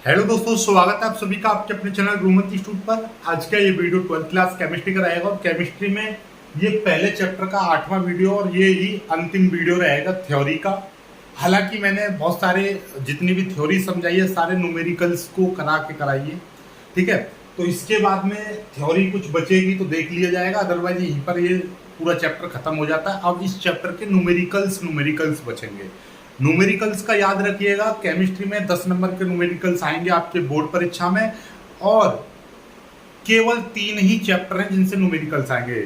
Hello दोस्तों, स्वागत है आप सभी का आपके अपने चैनल ग्रूमर इंस्टीट्यूट पर। आज का ये वीडियो 12th क्लास केमिस्ट्री का रहेगा और केमिस्ट्री में ये पहले चैप्टर का 8वां वीडियो और ये ही अंतिम वीडियो रहेगा थ्योरी का। हालांकि मैंने बहुत सारे जितनी भी थ्योरी समझाई है सारे न्यूमेरिकल्स को करा के कराई है, ठीक है। तो इसके बाद में थ्योरी कुछ बचेगी तो देख लिया जाएगा, अदरवाइज यहीं पर ये पूरा चैप्टर खत्म हो जाता है। अब इस चैप्टर के न्यूमेरिकल्स बचेंगे। न्यूमेरिकल्स का याद रखिएगा, केमिस्ट्री में 10 नंबर के न्यूमेरिकल्स आएंगे आपके बोर्ड परीक्षा में और केवल 3 ही चैप्टर हैं जिनसे न्यूमेरिकल्स आएंगे,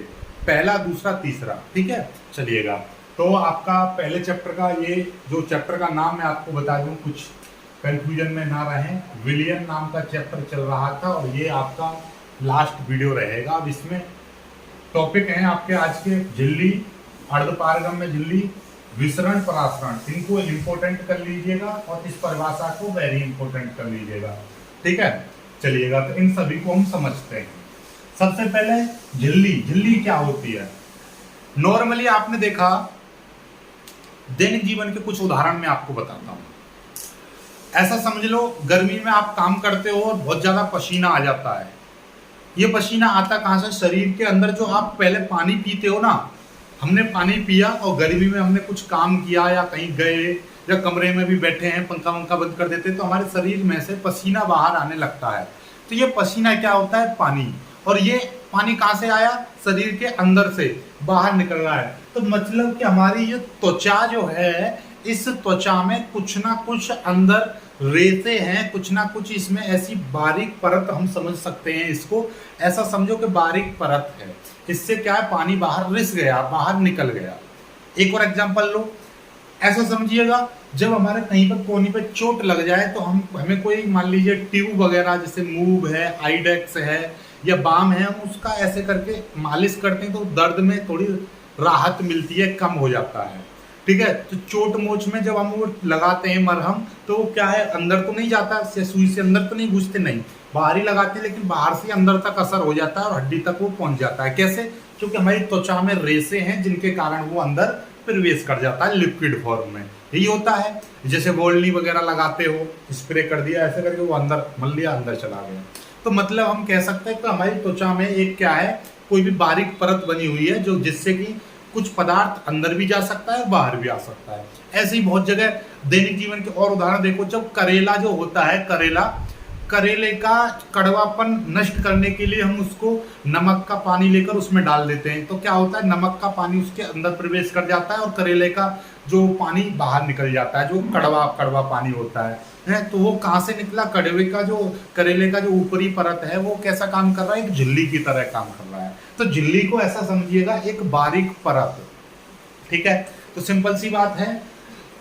पहला, दूसरा, तीसरा, ठीक है। चलिएगा, तो आपका पहले चैप्टर का ये जो चैप्टर का नाम मैं आपको बता दूं, कुछ कंफ्यूजन में ना रहें। विलियन नाम का चैप्टर चल रहा था और ये आपका लास्ट वीडियो रहेगा। अब इसमें टॉपिक हैं आपके आज के झिल्ली, अर्धपारगम में झिल्ली, विसरण, परासरण, इनको इंपोर्टेंट कर लीजिएगा और इस परिभाषा को वेरी इंपोर्टेंट कर लीजिएगा, ठीक है। चलिएगा, तो इन सभी को हम समझते हैं। सबसे पहले झिल्ली क्या होती है। नॉर्मली आपने देखा, दैनिक जीवन के कुछ उदाहरण मैं आपको बताता हूं। ऐसा समझ लो, गर्मी में आप काम करते हो और बहुत ज्यादा पसीना आ जाता है। ये पसीना आता कहां से? शरीर के अंदर जो आप पहले पानी पीते हो ना, हमने पानी पिया और गर्मी में हमने कुछ काम किया या कहीं गए या कमरे में भी बैठे हैं, पंखा वंखा बंद कर देते तो हमारे शरीर में से पसीना बाहर आने लगता है। तो ये पसीना क्या होता है? पानी। और ये पानी कहाँ से आया? शरीर के अंदर से बाहर निकल रहा है। तो मतलब कि हमारी ये त्वचा जो है, इस त्वचा में कुछ ना कुछ अंदर रेते हैं, कुछ ना कुछ इसमें ऐसी बारीक परत, हम समझ सकते हैं इसको, ऐसा समझो कि बारीक परत है। इससे क्या है? पानी बाहर रिस गया, बाहर निकल गया। एक और एग्जांपल लो, ऐसा समझिएगा, जब हमारे कहीं पर कोनी पे चोट लग जाए तो हमें कोई मान लीजिए ट्यूब वगैरह जैसे मूव है, आइडेक्स है या बाम है, हम उसका ऐसे करके मालिश करते हैं तो दर्द में थोड़ी राहत मिलती है, कम हो जाता है, ठीक है। तो चोट मोच में जब हम वो लगाते हैं मरहम, तो वो क्या है, अंदर तो नहीं जाता, सुई से अंदर तो नहीं घुसते, नहीं, बाहर ही लगाते, लेकिन बाहर से अंदर तक असर हो जाता है और हड्डी तक वो पहुंच जाता है। कैसे? क्योंकि हमारी त्वचा में रेसे हैं जिनके कारण वो अंदर प्रवेश कर जाता है लिक्विड फॉर्म में। यही होता है, जैसे वोल्नी वगैरह लगाते हो, स्प्रे कर दिया ऐसे करके वो अंदर मल लिया, अंदर चला गया। तो मतलब हम कह सकते हैं कि हमारी त्वचा में एक क्या है, कोई भी बारीक परत बनी हुई है जो जिससे कि कुछ पदार्थ अंदर भी जा सकता है, बाहर भी आ सकता है। ऐसे ही बहुत जगह दैनिक जीवन के और उदाहरण देखो, जब करेला जो होता है, करेले का कड़वापन नष्ट करने के लिए हम उसको नमक का पानी लेकर उसमें डाल देते हैं, तो क्या होता है, नमक का पानी उसके अंदर प्रवेश कर जाता है और करेले का जो पानी बाहर निकल जाता है, जो कड़वा पानी होता है। तो वो कहाँ से निकला? करेले का जो ऊपरी परत है वो कैसा काम कर रहा है? एक झिल्ली की तरह काम कर रहा है। तो झिल्ली को ऐसा समझिएगा, एक बारीक परत, ठीक है। तो सिंपल सी बात है,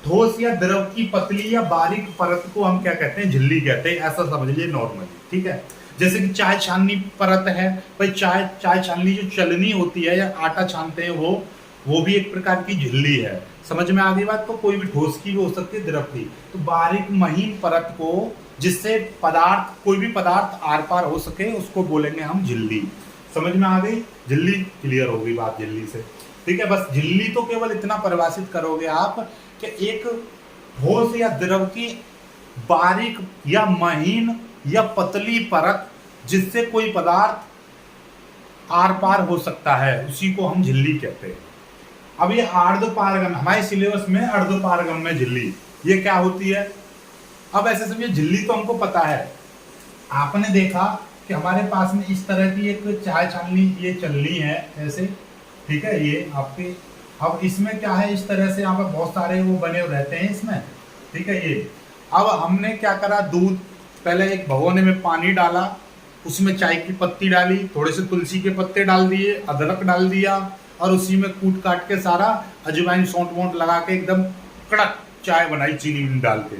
ठोस या द्रव की पतली या बारीक परत को हम क्या कहते हैं? झिल्ली कहते हैं, ऐसा समझ लीजिए नॉर्मली, ठीक है। जैसे कि चाय छाननी परत है भाई, चाय छाननी जो चलनी होती है या आटा छानते हैं वो भी एक प्रकार की झिल्ली है। समझ में आ गई बात? तो कोई भी ठोस की भी हो सकती है, द्रव की। तो बारीक महीन परत को, जिससे कोई भी पदार्थ आर पार हो सके, उसको बोलेंगे हम झिल्ली। समझ में आ गई? झिल्ली क्लियर हो गई बात झिल्ली से, ठीक है। बस झिल्ली तो केवल इतना परिभाषित करोगे आप कि एक ठोस या द्रव की बारीक या महीन या पतली परत जिससे कोई पदार्थ आर पार हो सकता है, उसी को हम झिल्ली कहते हैं। अब ये अर्धपारगम, हमारे सिलेबस में अर्धपारगम में झिल्ली ये क्या होती है? अब ऐसे समझिए, झिल्ली तो हमको पता है, आपने देखा कि हमारे पास में इस तरह की एक चाय छाननी ये चलनी है ऐसे, ठीक है, ये आपके। अब इसमें क्या है, इस तरह से यहाँ पर बहुत सारे वो बने रहते हैं इसमें, ठीक है। ये अब हमने क्या करा, दूध पहले एक भगोने में पानी डाला, उसमें चाय की पत्ती डाली, थोड़े से तुलसी के पत्ते डाल दिए, अदरक डाल दिया और उसी में कूट काट के सारा अजवाइन सौंठ वोंठ लगा के एकदम कड़क चाय बनाई, चीनी डाल के,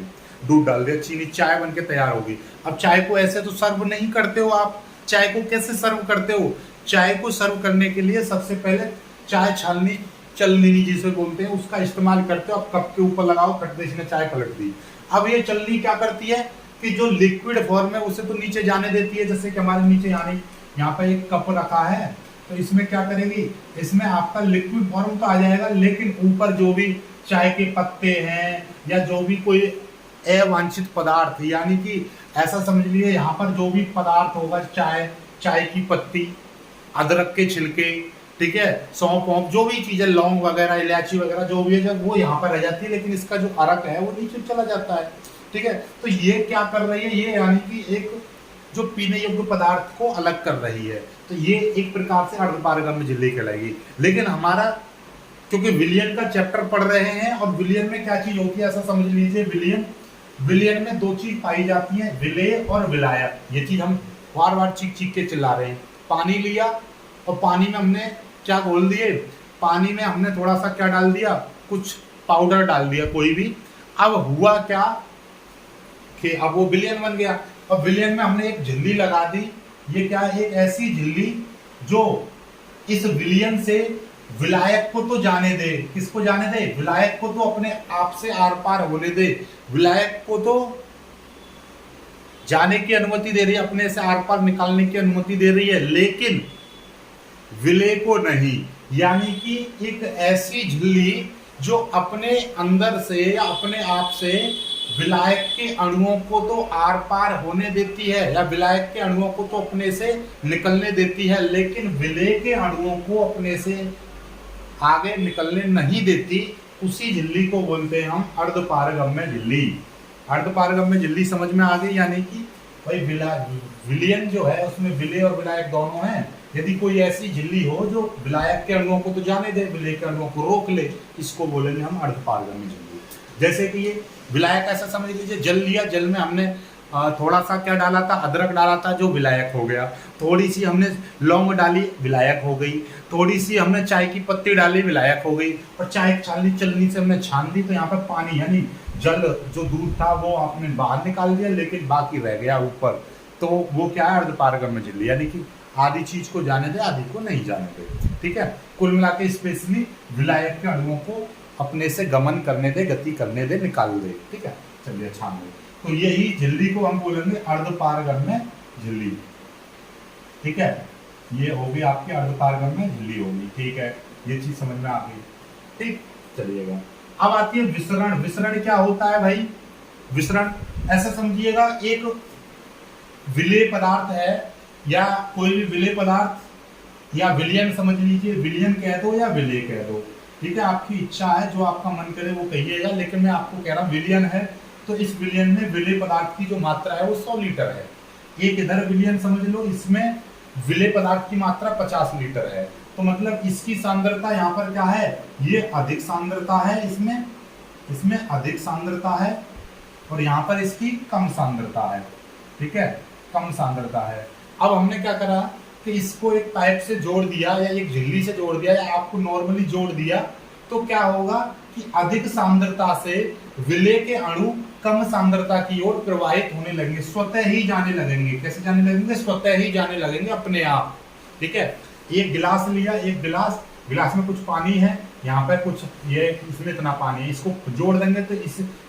दूध डाल दिया, चीनी, चाय बन के तैयार होगी। अब चाय को ऐसे तो सर्व नहीं करते हो आप, चाय को कैसे सर्व करते हो? चाय को सर्व करने के लिए सबसे पहले चाय छाननी, चलनी जिसे बोलते हैं, उसका इस्तेमाल करते हो। अब कप के ऊपर लगाओ, कटने से चाय पलट दी। अब ये चलनी क्या करती है कि जो लिक्विड फॉर्म है उसे तो नीचे जाने देती है, जैसे कि हमारे नीचे यहाँ पे एक कप रखा है, तो इसमें क्या करेगी, इसमें आपका लिक्विड फॉर्म तो आ जाएगा, लेकिन ऊपर जो भी चाय के पत्ते हैं या जो भी कोई अवांछित पदार्थ, यानी कि ऐसा समझ लीजिए यहाँ पर जो भी पदार्थ होगा, चाय की पत्ती, अदरक के छिलके, ठीक है, सौंफ वोंफ, जो भी चीजें, लौंग वगैरह, इलायची वगैरह जो भी है, जब वो यहाँ पर रह जाती है, लेकिन इसका जो अरक है वो नीचे चला जाता है। ठीक है, तो ये क्या कर रही है, ये यानी कि एक जो पीने योग्य पदार्थ को अलग कर रही है। तो ये एक प्रकार से अर्धपारगम्य झिल्ली कहलाएगी। लेकिन हमारा क्योंकि विलियन का चैप्टर पढ़ रहे हैं, और विलियन में क्या चीज होती है ऐसा समझ लीजिए, विलियन में दो चीज पाई जाती है, विलेय और विलायक। ये चीज हम बार बार चीख चीख के चिल्ला रहे हैं। पानी लिया और पानी में हमने क्या घोल दिए, पानी में हमने थोड़ा सा क्या डाल दिया, कुछ पाउडर डाल दिया कोई भी। अब हुआ क्या कि अब वो विलियन बन गया। अब विलियन में हमने एक झिल्ली लगा दी। ये क्या है, एक ऐसी झिल्ली जो इस विलियन से विलायक को तो जाने दे, किसको जाने दे, विलायक को तो अपने आप से आर पार होने दे, विलायक को तो जाने की अनुमति दे रही है, अपने से आर पार निकालने की अनुमति दे रही है, लेकिन विलेय को नहीं। यानी कि एक ऐसी झिल्ली जो अपने अंदर से या अपने आप से विलायक के अणुओं को तो आर पार होने देती है, या विलायक के अणुओं को तो अपने से निकलने देती है, लेकिन विलेय के अणुओं को अपने से आगे निकलने नहीं देती, उसी झिल्ली को बोलते हैं हम अर्धपारगम्य झिल्ली। अर्धपारगम्य झिल्ली समझ में आ गई, यानी कि भाई विलियन जो है उसमें विलेय और विलायक दोनों हैं। यदि कोई ऐसी झिल्ली हो जो विलायक के अणुओं को तो जाने दे, विलेय के अणुओं को रोक ले, इसको बोलेंगे हम अर्धपारगम्य झिल्ली। जैसे कि ये विलायक ऐसा समझ लीजिए, जल लिया, जल में हमने थोड़ा सा क्या डाला था, अदरक डाला था, जो विलायक हो गया। थोड़ी सी हमने लौंग डाली, विलायक हो गई। थोड़ी सी हमने चाय की पत्ती डाली, विलायक हो गई। और चाय चलनी से हमने छान दी, तो यहाँ पर पानी यानी जल जो दूध था वो आपने बाहर निकाल दिया, लेकिन बाकी रह गया ऊपर, तो वो क्या है, अर्धपारगम्य झिल्ली। यानी कि आधी चीज को जाने दे, आधी को नहीं जाने दे। ठीक है, कुल मिला के स्पेशली विलायक के अणुओं को अपने से गमन करने दे, गति करने दे, निकाल दे। ठीक है, चलिए छान दे। तो यही झिल्ली को हम बोलेंगे अर्धपारगम्य झिल्ली। ठीक है, ये होगी आपकी अर्धपारगम्य झिल्ली होगी। ठीक है, ये चीज समझ में आ गई। ठीक, चलिएगा। अब आती है विसरण। विसरण क्या होता है भाई, विसरण ऐसा समझिएगा, एक विलेय पदार्थ है या कोई भी विलेय पदार्थ, या विलियन समझ लीजिए, विलियन कह दो या विलेय कह दो। ठीक है, आपकी इच्छा है, जो आपका मन करे वो कहिएगा, लेकिन मैं आपको कह रहा हूँ विलियन है, तो इस विलियन में विलेय पदार्थ की जो मात्रा है वो 100 लीटर है। एक इधर विलियन समझ लो, इसमें विलेय पदार्थ की मात्रा 50 लीटर है। तो मतलब इसकी सांद्रता यहाँ पर क्या है, ये अधिक सांद्रता है, इसमें अधिक सांद्रता है, और यहाँ पर इसकी कम सांद्रता है। ठीक है, कम सांद्रता है। अब हमने क्या करा कि इसको एक पाइप से जोड़ दिया, या एक झिल्ली से जोड़ दिया, या आपको नॉर्मली जोड़ दिया, तो क्या होगा कि अधिक सांद्रता से विलेय के अणु कम सांद्रता की ओर प्रवाहित होने लगेंगे, स्वतः ही जाने लगेंगे। कैसे जाने लगेंगे, स्वतः ही जाने लगेंगे, अपने आप। ठीक है, एक गिलास लिया, एक गिलास में कुछ पानी है, यहाँ पर कुछ ये, इसमें इतना पानी है, इसको जोड़ देंगे तो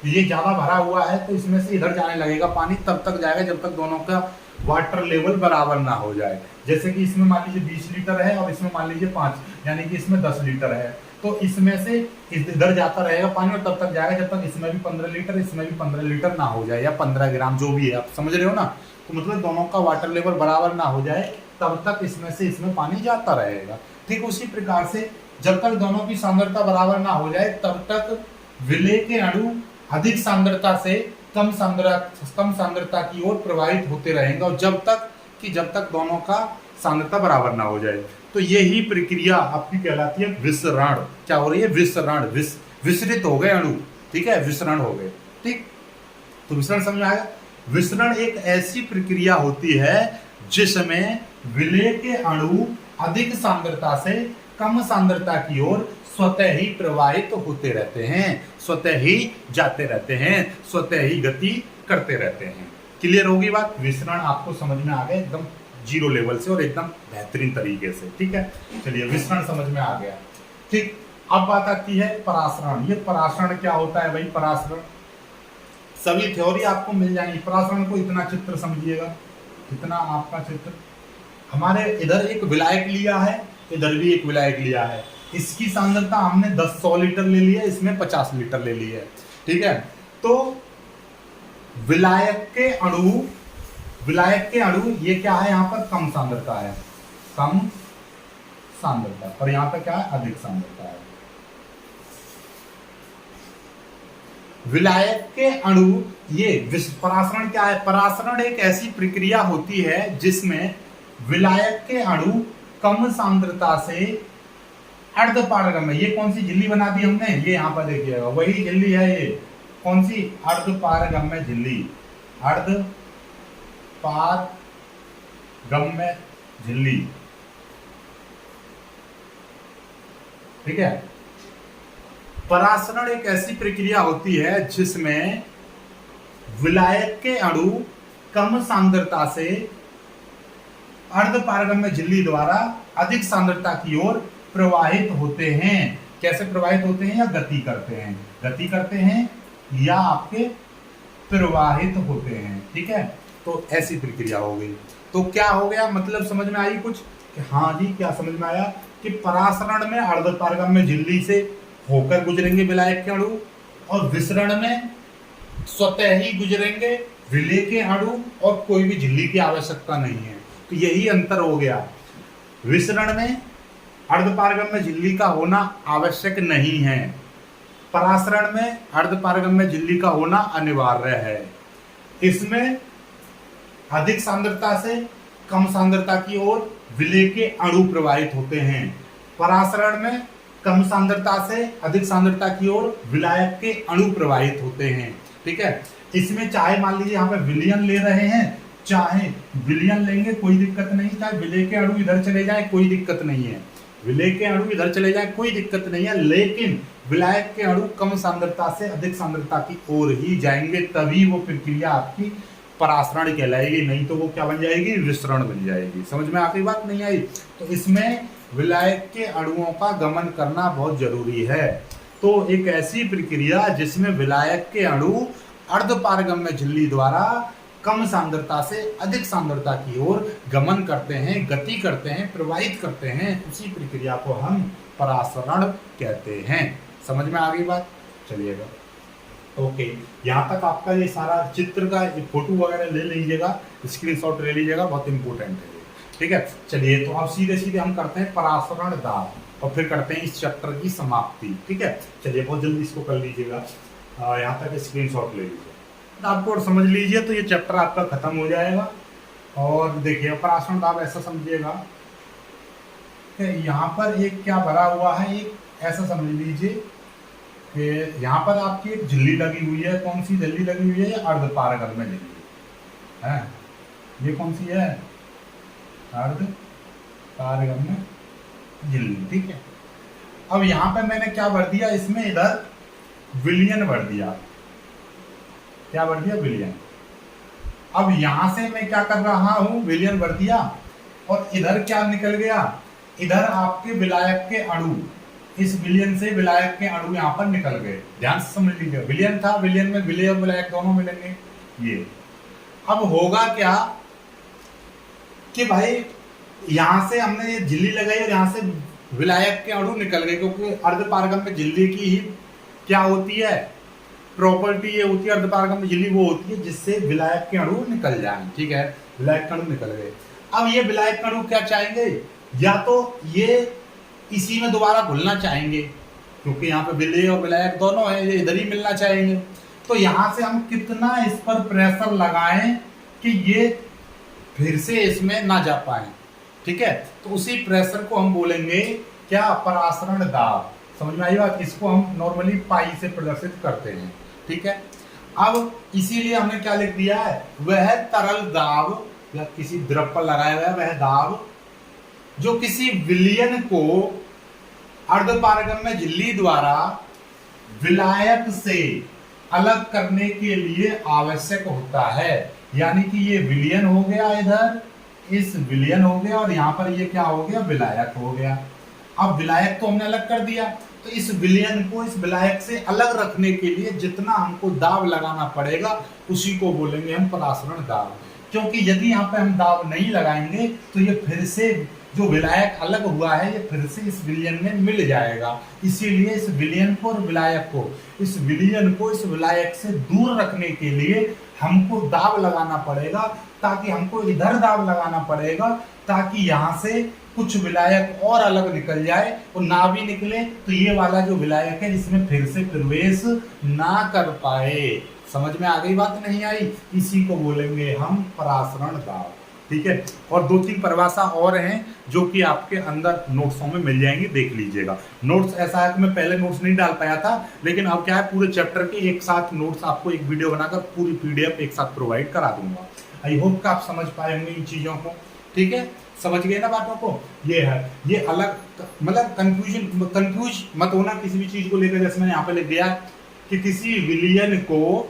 ये ज्यादा भरा हुआ है, तो इसमें से इधर जाने लगेगा पानी, तब तक जाएगा जब तक दोनों का वाटर लेवल बराबर ना हो जाए। जैसे कि इसमें मान लीजिए 20 लीटर है और इसमें मान लीजिए 5, यानी कि इसमें 10 लीटर है, तो इसमें से इधर जाता रहेगा पानी, और तब तक जाएगा जब तक इसमें भी 15 लीटर, इसमें भी 15 लीटर ना हो जाए, या 15 ग्राम जो भी है, आप समझ रहे हो ना। तो मतलब दोनों का वाटर लेवल बराबर ना हो जाए, तब तक इसमें से इसमें पानी जाता रहेगा। ठीक उसी प्रकार से जब तक दोनों की सांद्रता बराबर ना हो जाए, तब तक विलेय के अणु अधिक सांद्रता से कम सांद्रता की ओर प्रवाहित होते रहेंगे, और जब तक दोनों का सांद्रता बराबर ना हो जाए। तो यही प्रक्रिया आपकी कहलाती है विसरण। क्या हो रही है, विसरण। विसरित हो गए अणु, ठीक है, विसरण हो गए। ठीक, तो विसरण समझ में आया। विसरण एक ऐसी प्रक्रिया होती है जिसमें विलेय के अणु अधिक सांद्रता से कम सांद्रता की ओर स्वतः ही प्रवाहित होते रहते हैं, स्वतः ही जाते रहते हैं, स्वतः ही गति करते रहते हैं। क्लियर होगी बात। विसरण आपको समझ में आ गया एकदम जीरो लेवल से और एकदम बेहतरीन तरीके से। ठीक है, चलिए विसरण समझ में आ गया। ठीक, अब बात आती है परासरण। ये परासरण क्या होता है भाई, परासरण सभी थ्योरी आपको मिल जाएगी। परासरण को इतना चित्र समझिएगा, इतना आपका चित्र, हमारे इधर एक विलायक लिया है, इधर भी एक विलायक लिया है, इसकी सांद्रता हमने 100 लीटर ले ली है, इसमें 50 लीटर ले ली है। ठीक है, तो विलायक के अणु ये क्या है, यहाँ पर कम सांद्रता है, कम सांद्रता, और यहाँ पर क्या है, अधिक सांद्रता है। विलायक के अणु ये परासरण क्या है, परासरण एक ऐसी प्रक्रिया होती है जिसमें विलायक के अणु कम सांद्रता से अर्धपारगम्य, ये कौन सी झिल्ली बना दी हमने, ये यहां पर देखिएगा वही झिल्ली है, ये कौन सी, अर्धपारगम्य झिल्ली, अर्धपारगम्य झिल्ली, ठीक है। परासरण एक ऐसी प्रक्रिया होती है जिसमें विलायक के अणु कम सांद्रता से अर्धपारगम्य झिल्ली द्वारा अधिक सांद्रता की ओर प्रवाहित होते हैं। कैसे प्रवाहित होते हैं, या गति करते हैं या आपके प्रवाहित होते हैं, ठीक है। तो ऐसी प्रक्रिया हो गई। तो क्या हो गया, मतलब समझ में आई कुछ, कि हाँ जी, क्या समझ में आया कि परासरण में अर्धपारगम्य झिल्ली से होकर गुजरेंगे विलायक के अणु, और विसरण में स्वतः ही गुजरेंगे विलेय के अणु, और कोई भी झिल्ली की आवश्यकता नहीं है। तो यही अंतर हो गया, विसरण में अर्धपारगम्य झिल्ली का होना आवश्यक नहीं है, परासरण में अर्धपारगम्य झिल्ली का होना अनिवार्य है। इसमें अधिक सांद्रता से कम सांद्रता की ओर विलेय के अणु प्रवाहित होते हैं, परासरण में कम सांद्रता से अधिक सांद्रता की ओर विलायक के अणु प्रवाहित होते हैं, ठीक है। इसमें चाहे मान लीजिए यहाँ पे विलयन ले रहे हैं, चाहे विलयन लेंगे कोई दिक्कत नहीं, चाहे विलेय के अणु इधर चले जाए कोई दिक्कत नहीं है, विलेय के अणु इधर चले जाए कोई दिक्कत नहीं है, लेकिन विलायक के अणु कम सांद्रता से अधिक सांद्रता की ओर ही जाएंगे, तभी वो प्रक्रिया आपकी परासरण कहलाएगी, नहीं तो वो क्या बन जाएगी, विसरण बन जाएगी। समझ में आखिरी बात नहीं आई। तो इसमें विलायक के अणुओं का गमन करना बहुत जरूरी है। तो एक ऐसी प्रक्रिया जिसमें विलायक के अणु अर्धपारगम्य झिल्ली द्वारा कम सांद्रता से अधिक सांद्रता की ओर गमन करते हैं, गति करते हैं, प्रवाहित करते हैं, उसी प्रक्रिया को हम परासरण कहते हैं। समझ में आ गई बात, चलिएगा। ओके, यहाँ तक आपका ये सारा चित्र का फोटो वगैरह ले लीजिएगा, स्क्रीनशॉट ले लीजिएगा, बहुत इंपॉर्टेंट है, ठीक है। चलिए, तो अब सीधे सीधे हम करते हैं परासरण दाब, और फिर करते हैं इस चैप्टर की समाप्ति, ठीक है। चलिए, बहुत जल्दी इसको कर लीजिएगा, यहाँ तक स्क्रीनशॉट ले लीजिए, आपको और समझ लीजिए, तो ये चैप्टर आपका खत्म हो जाएगा। और देखिए, परासरण दाब ऐसा समझिएगा कि यहाँ पर एक क्या भरा हुआ है, एक ऐसा समझ लीजिए कि यहाँ पर आपकी एक झिल्ली लगी हुई है, कौन सी झिल्ली लगी हुई है, ये अर्धपारगम्य झिल्ली है, ये कौन सी है, अर्धपारगम्य झिल्ली, ठीक है। अब यहाँ पे मैंने क्या भर दिया, इसमें इधर विलयन भर दिया, क्या भर दिया, विलयन। अब यहां से मैं क्या कर रहा हूं, विलयन भर दिया, और इधर क्या निकल गया, इधर आपके विलायक के अणु, इस विलयन से विलायक के अणु यहां पर निकल गए। ध्यान से समझ लीजिए, विलयन था, विलयन में विलेय और विलायक दोनों मिलेंगे। ये अब होगा क्या कि भाई यहां से हमने ये झिल्ली लगाई और यहां से विलायक के अणु निकल गए, क्योंकि अर्धपारगम्य झिल्ली की ही क्या होती है, प्रॉपर्टी ये होती है, अर्धपारगम्य झिल्ली वो होती है जिससे विलायक के अणु निकल जाएं, ठीक है। विलायक के अणु निकल गए। अब ये विलायक के अणु क्या चाहेंगे, या तो ये इसी में दोबारा घुलना चाहेंगे, क्योंकि यहाँ पे विलेय और विलायक दोनों है, ये इधर ही मिलना चाहेंगे। तो यहाँ से हम कितना इस पर प्रेशर लगाएं कि ये फिर से इसमें ना जा पाए, ठीक है। तो उसी प्रेशर को हम बोलेंगे क्या, परासरण दाब। समझ में आई बात। इसको हम नॉर्मली पाई से प्रदर्शित करते हैं, ठीक है। अब इसीलिए हमने क्या लिख दिया है, वह तरल दाब या किसी द्रव पर लगाया गया वह दाब जो किसी विलयन को अर्धपारगम्य झिल्ली द्वारा विलायक से अलग करने के लिए आवश्यक होता है। यानी कि ये विलयन हो गया, इधर इस विलयन हो गया, और यहाँ पर ये क्या हो गया, विलायक हो गया। अब विलायक तो हमने अलग कर दिया, तो इस विलयन को इस विलायक से अलग रखने के लिए जितना हमको दाब लगाना पड़ेगा उसी को बोलेंगे हम परासरण दाब। क्योंकि यदि यहाँ पे हम दाब नहीं लगाएंगे तो ये फिर से जो विलायक अलग हुआ है ये फिर से इस विलयन में मिल जाएगा। इसीलिए इस विलयन को और विलायक को, इस विलयन को इस विलायक से दूर रखने के लिए हमको दाब लगाना पड़ेगा, ताकि हमको इधर दाब लगाना पड़ेगा ताकि यहाँ से कुछ विलायक और अलग निकल जाए, और ना भी निकले तो ये वाला जो विलायक है इसमें फिर से प्रवेश ना कर पाए। समझ में आ गई बात, नहीं आई? इसी को बोलेंगे हम परासरण दाब। ठीक है, और 2-3 परिभाषा और हैं जो कि आपके अंदर नोट्सों में मिल जाएंगी, देख लीजिएगा। नोट्स ऐसा है कि मैं पहले नोट्स नहीं डाल पाया था, लेकिन अब क्या है पूरे चैप्टर के एक साथ नोट्स आपको एक वीडियो बनाकर पूरी पीडीएफ एक साथ प्रोवाइड करा दूंगा। आई होप कि आप समझ पाए होंगे इन चीजों को। ठीक है, समझ गए ना बातों को? ये है, ये अलग मतलब कंफ्यूज मत होना किसी भी चीज को लेकर। जैसे मैंने यहाँ पे लिख दिया कि किसी विलयन को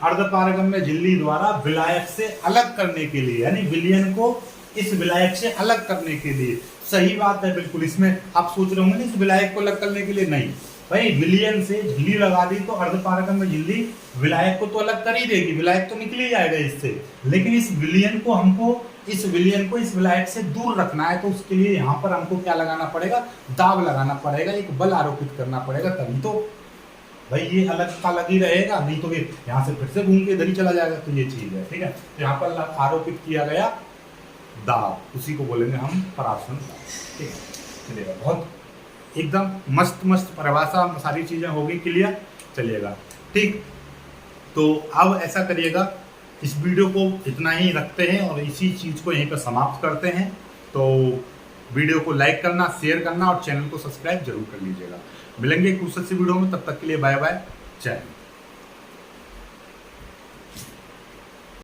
अर्धपारगम्य झिल्ली द्वारा विलायक से अलग करने के लिए, यानी विलयन को इस विलायक से अलग करने के लिए। सही बात है बिल्कुल। इसमें आप सोच रहे होंगे इस विलायक को अलग करने के लिए, नहीं भाई, विलयन से झिल्ली लगा दी तो अर्धपारगम्य झिल्ली विलायक को तो अलग कर ही देगी, विलायक तो निकल ही जाएगा इससे, लेकिन इस विलयन को हमको इस विलायक से दूर रखना है। तो उसके लिए यहाँ पर हमको क्या लगाना पड़ेगा? दाब लगाना पड़ेगा, एक बल आरोपित करना पड़ेगा, तभी तो भाई ये अलग का अलग ही रहेगा, नहीं तो ये यहाँ से फिर से घूम के इधर ही चला जाएगा। तो ये चीज है। ठीक है, तो यहाँ पर आरोपित किया गया दाब, उसी को बोलेंगे हम परासरण दाब। ठीक है, चलिएगा, बहुत एकदम मस्त मस्त परिभाषा, सारी चीजें होगी क्लियर। चलिएगा, ठीक, तो अब ऐसा करिएगा, इस वीडियो को इतना ही रखते हैं और इसी चीज को यहीं पर समाप्त करते हैं। तो वीडियो को लाइक करना, शेयर करना और चैनल को सब्सक्राइब जरूर कर लीजिएगा। मिलेंगे एक दूसरे वीडियो में, तब तक के लिए बाय बाय, जय हिंद।